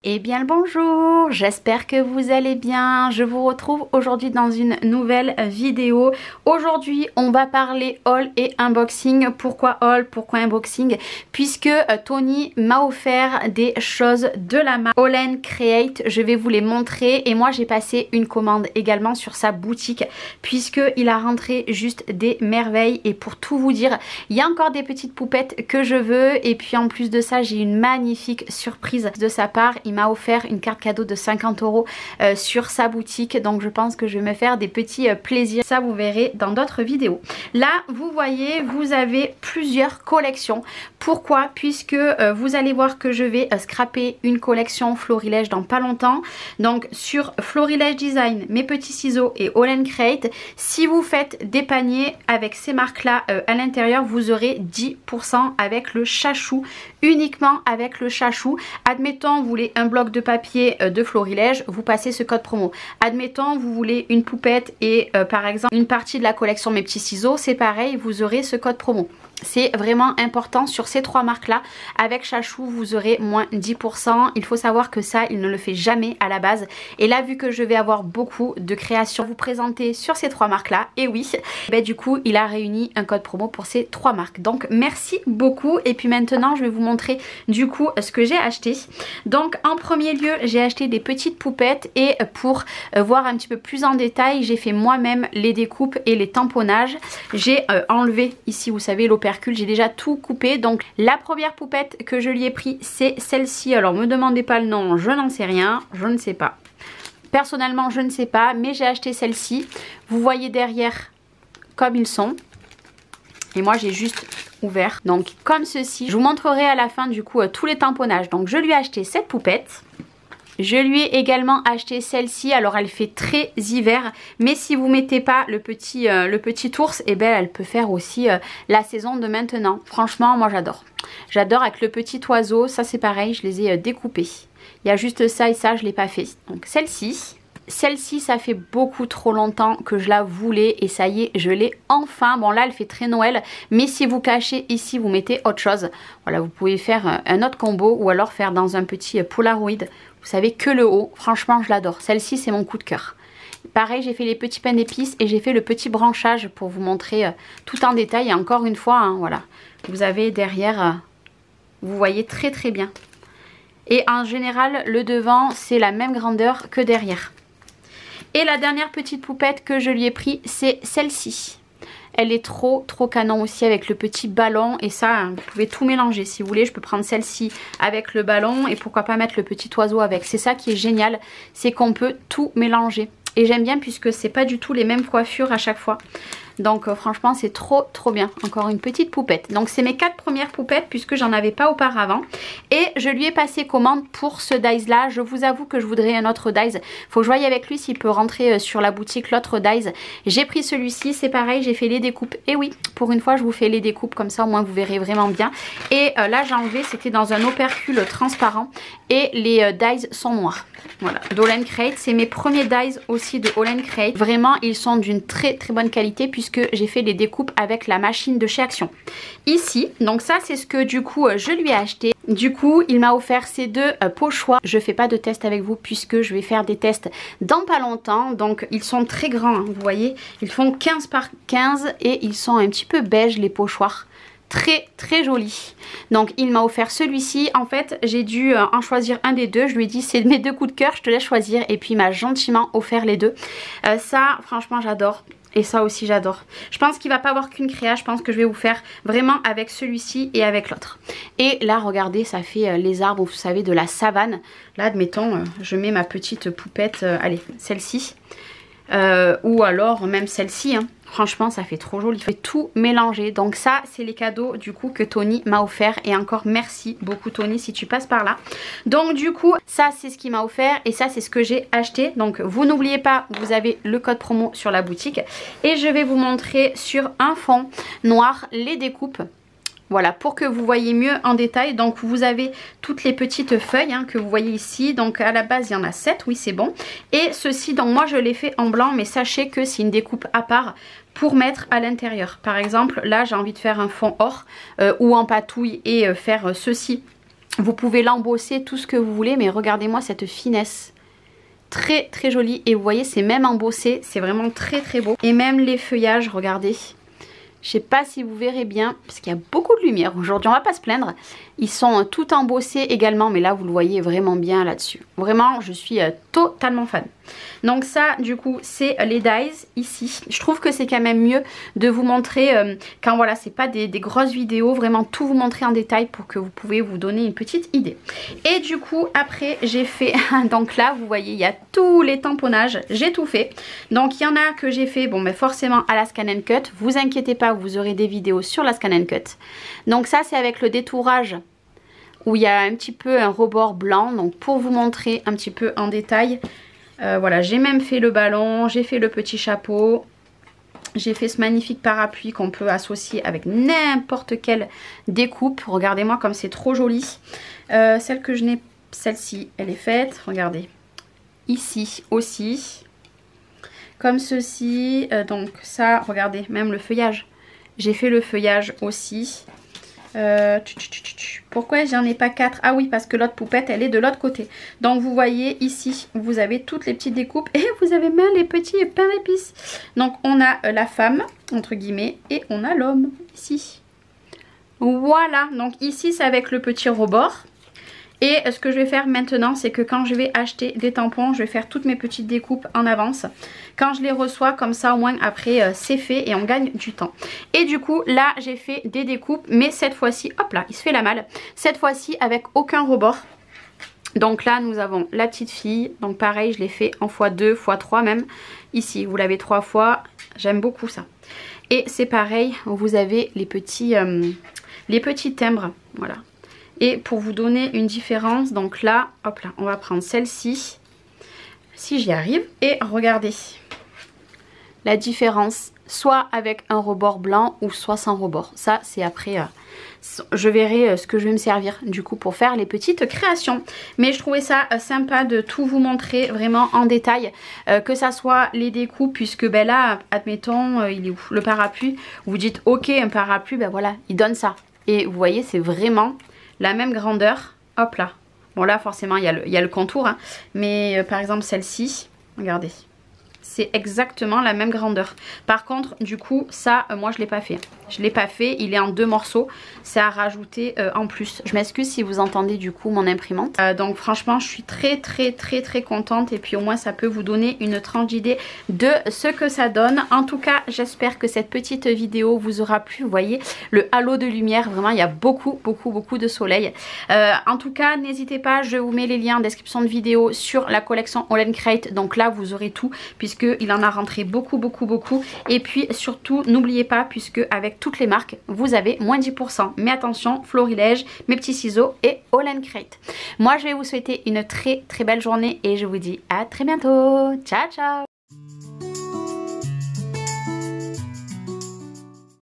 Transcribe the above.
Eh bien le bonjour, j'espère que vous allez bien. Je vous retrouve aujourd'hui dans une nouvelle vidéo. Aujourd'hui on va parler haul et unboxing. Pourquoi haul, pourquoi unboxing? Puisque Tony m'a offert des choses de la marque All & Create. Je vais vous les montrer et moi j'ai passé une commande également sur sa boutique puisque il a rentré juste des merveilles. Et pour tout vous dire, il y a encore des petites poupettes que je veux et puis en plus de ça j'ai une magnifique surprise de sa part. Il m'a offert une carte cadeau de 50 € sur sa boutique, donc je pense que je vais me faire des petits plaisirs, ça vous verrez dans d'autres vidéos. Là vous voyez, vous avez plusieurs collections. Pourquoi? Puisque vous allez voir que je vais scraper une collection Florilège dans pas longtemps. Donc sur Florilège Design, Mes Petits Ciseaux et All & Create, si vous faites des paniers avec ces marques là à l'intérieur, vous aurez 10% avec le chachou, uniquement avec le chachou. Admettons vous voulez un bloc de papier de Florilège, vous passez ce code promo. Admettons vous voulez une poupette et par exemple une partie de la collection Mes Petits Ciseaux, c'est pareil, vous aurez ce code promo. C'est vraiment important sur ces trois marques là. Avec chachou vous aurez moins 10%. Il faut savoir que ça il ne le fait jamais à la base. Et là vu que je vais avoir beaucoup de créations à vous présenter sur ces trois marques là, et oui, ben, du coup il a réuni un code promo pour ces trois marques. Donc merci beaucoup. Et puis maintenant je vais vous montrer du coup ce que j'ai acheté. Donc en premier lieu j'ai acheté des petites poupettes et pour voir un petit peu plus en détail j'ai fait moi-même les découpes et les tamponnages. J'ai enlevé ici vous savez l'opération, j'ai déjà tout coupé. Donc la première poupette que je lui ai pris c'est celle-ci. Alors me demandez pas le nom, je n'en sais rien, je ne sais pas. Personnellement je ne sais pas, mais j'ai acheté celle-ci. Vous voyez derrière comme ils sont. Et moi j'ai juste ouvert. Donc comme ceci. Je vous montrerai à la fin du coup tous les tamponnages. Donc je lui ai acheté cette poupette. Je lui ai également acheté celle-ci. Alors elle fait très hiver, mais si vous mettez pas le petit ours, et ben elle peut faire aussi la saison de maintenant. Franchement moi j'adore. J'adore avec le petit oiseau, ça c'est pareil, je les ai découpés. Il y a juste ça et ça, je l'ai pas fait. Donc celle-ci. Celle-ci ça fait beaucoup trop longtemps que je la voulais et ça y est je l'ai enfin. Bon là elle fait très Noël, mais si vous cachez ici vous mettez autre chose. Voilà, vous pouvez faire un autre combo ou alors faire dans un petit Polaroid. Vous savez que le haut, franchement je l'adore. Celle-ci c'est mon coup de cœur. Pareil j'ai fait les petits pains d'épices et j'ai fait le petit branchage pour vous montrer tout en détail. Et encore une fois hein, voilà, vous avez derrière, vous voyez très très bien. Et en général le devant c'est la même grandeur que derrière. Et la dernière petite poupette que je lui ai pris c'est celle-ci. Elle est trop canon aussi avec le petit ballon. Et ça, vous pouvez tout mélanger si vous voulez. Je peux prendre celle-ci avec le ballon et pourquoi pas mettre le petit oiseau avec. C'est ça qui est génial, c'est qu'on peut tout mélanger. Et j'aime bien puisque c'est pas du tout les mêmes coiffures à chaque fois. Donc franchement c'est trop bien. Encore une petite poupette. Donc c'est mes 4 premières poupettes puisque j'en avais pas auparavant. Et je lui ai passé commande pour ce dies là. Je vous avoue que je voudrais un autre dies. Faut que je voie avec lui s'il peut rentrer sur la boutique l'autre dies. J'ai pris celui-ci, c'est pareil, j'ai fait les découpes. Et oui, pour une fois je vous fais les découpes comme ça au moins vous verrez vraiment bien. Et là j'ai enlevé, c'était dans un opercule transparent. Et les dies sont noirs. Voilà, d'All & Create, c'est mes premiers dies aussi de All & Create. Vraiment ils sont d'une très bonne qualité puisque j'ai fait les découpes avec la machine de chez Action. Ici, donc ça c'est ce que du coup je lui ai acheté. Du coup il m'a offert ces deux pochoirs. Je fais pas de test avec vous puisque je vais faire des tests dans pas longtemps. Donc ils sont très grands hein, vous voyez, ils font 15 par 15 et ils sont un petit peu beige les pochoirs. Très joli. Donc il m'a offert celui-ci. En fait j'ai dû en choisir un des deux. Je lui ai dit c'est mes deux coups de cœur, je te laisse choisir. Et puis il m'a gentiment offert les deux. Ça franchement j'adore. Et ça aussi j'adore. Je pense qu'il va pas avoir qu'une créa. Je pense que je vais vous faire vraiment avec celui-ci et avec l'autre. Et là regardez, ça fait les arbres vous savez de la savane. Là admettons je mets ma petite poupette. Allez celle-ci. Ou alors même celle-ci hein. Franchement ça fait trop joli, il fait tout mélanger. Donc ça c'est les cadeaux du coup que Tony m'a offert. Et encore merci beaucoup Tony si tu passes par là. Donc du coup ça c'est ce qu'il m'a offert. Et ça c'est ce que j'ai acheté. Donc vous n'oubliez pas, vous avez le code promo sur la boutique. Et je vais vous montrer sur un fond noir les découpes Voilà, pour que vous voyez mieux en détail. Donc vous avez toutes les petites feuilles hein, que vous voyez ici. Donc à la base il y en a 7, oui c'est bon. Et ceci, donc moi je l'ai fait en blanc, mais sachez que c'est une découpe à part pour mettre à l'intérieur. Par exemple, là j'ai envie de faire un fond or ou en patouille et faire ceci. Vous pouvez l'embosser, tout ce que vous voulez, mais regardez-moi cette finesse. Très très jolie, et vous voyez c'est même embossé, c'est vraiment très très beau. Et même les feuillages, regardez. Je sais pas si vous verrez bien, parce qu'il y a beaucoup de lumière aujourd'hui, on va pas se plaindre. Ils sont tout embossés également, mais là vous le voyez vraiment bien là-dessus. Vraiment, je suis totalement fan. Donc ça, du coup, c'est les dies ici. Je trouve que c'est quand même mieux de vous montrer, quand voilà, c'est pas des grosses vidéos, vraiment tout vous montrer en détail pour que vous pouvez vous donner une petite idée. Et du coup, après, j'ai fait, donc là, vous voyez, il y a tous les tamponnages, j'ai tout fait. Donc il y en a que j'ai fait, bon, mais forcément à la Scan & Cut. Vous inquiétez pas, vous aurez des vidéos sur la Scan & Cut. Donc ça, c'est avec le détourage où il y a un petit peu un rebord blanc, donc pour vous montrer un petit peu en détail. Voilà, j'ai même fait le ballon, j'ai fait le petit chapeau, j'ai fait ce magnifique parapluie qu'on peut associer avec n'importe quelle découpe. Regardez-moi comme c'est trop joli. Celle que je n'ai, celle-ci, elle est faite, regardez. Ici aussi, comme ceci, donc ça, regardez, même le feuillage. J'ai fait le feuillage aussi. Pourquoi j'en ai pas 4? Ah oui, parce que l'autre poupette elle est de l'autre côté. Donc vous voyez ici, vous avez toutes les petites découpes et vous avez même les petits pains d'épices. Donc on a la femme entre guillemets et on a l'homme ici. Voilà, donc ici c'est avec le petit rebord. Et ce que je vais faire maintenant, c'est que quand je vais acheter des tampons, je vais faire toutes mes petites découpes en avance. Quand je les reçois, comme ça au moins après c'est fait et on gagne du temps. Et du coup là j'ai fait des découpes, mais cette fois-ci, hop là, il se fait la malle. Cette fois-ci avec aucun rebord. Donc là nous avons la petite fille, donc pareil je l'ai fait en x2, x3 même. Ici vous l'avez 3 fois, j'aime beaucoup ça. Et c'est pareil, vous avez les petits timbres, voilà. Et pour vous donner une différence, donc là, hop là, on va prendre celle-ci, si j'y arrive. Et regardez la différence, soit avec un rebord blanc ou soit sans rebord. Ça, c'est après, je verrai ce que je vais me servir du coup pour faire les petites créations. Mais je trouvais ça sympa de tout vous montrer vraiment en détail, que ça soit les découpes, puisque ben là, admettons, il est où le parapluie, vous dites ok, un parapluie, ben voilà, il donne ça. Et vous voyez, c'est vraiment la même grandeur, hop là. Bon là forcément il y a le contour, hein. Mais par exemple celle-ci, regardez. C'est exactement la même grandeur. Par contre, du coup, ça, moi, je ne l'ai pas fait. Je ne l'ai pas fait. Il est en 2 morceaux. C'est à rajouter en plus. Je m'excuse si vous entendez, du coup, mon imprimante. Donc, franchement, je suis très contente. Et puis, au moins, ça peut vous donner une tranche d'idée de ce que ça donne. En tout cas, j'espère que cette petite vidéo vous aura plu. Vous voyez, le halo de lumière. Vraiment, il y a beaucoup de soleil. En tout cas, n'hésitez pas. Je vous mets les liens en description de vidéo sur la collection All & Create. Donc là, vous aurez tout, puisque il en a rentré beaucoup. Et puis surtout n'oubliez pas, puisque avec toutes les marques vous avez moins 10%. Mais attention, florilège, mes petits ciseaux et All & Create. Moi je vais vous souhaiter une très belle journée et je vous dis à très bientôt. Ciao ciao.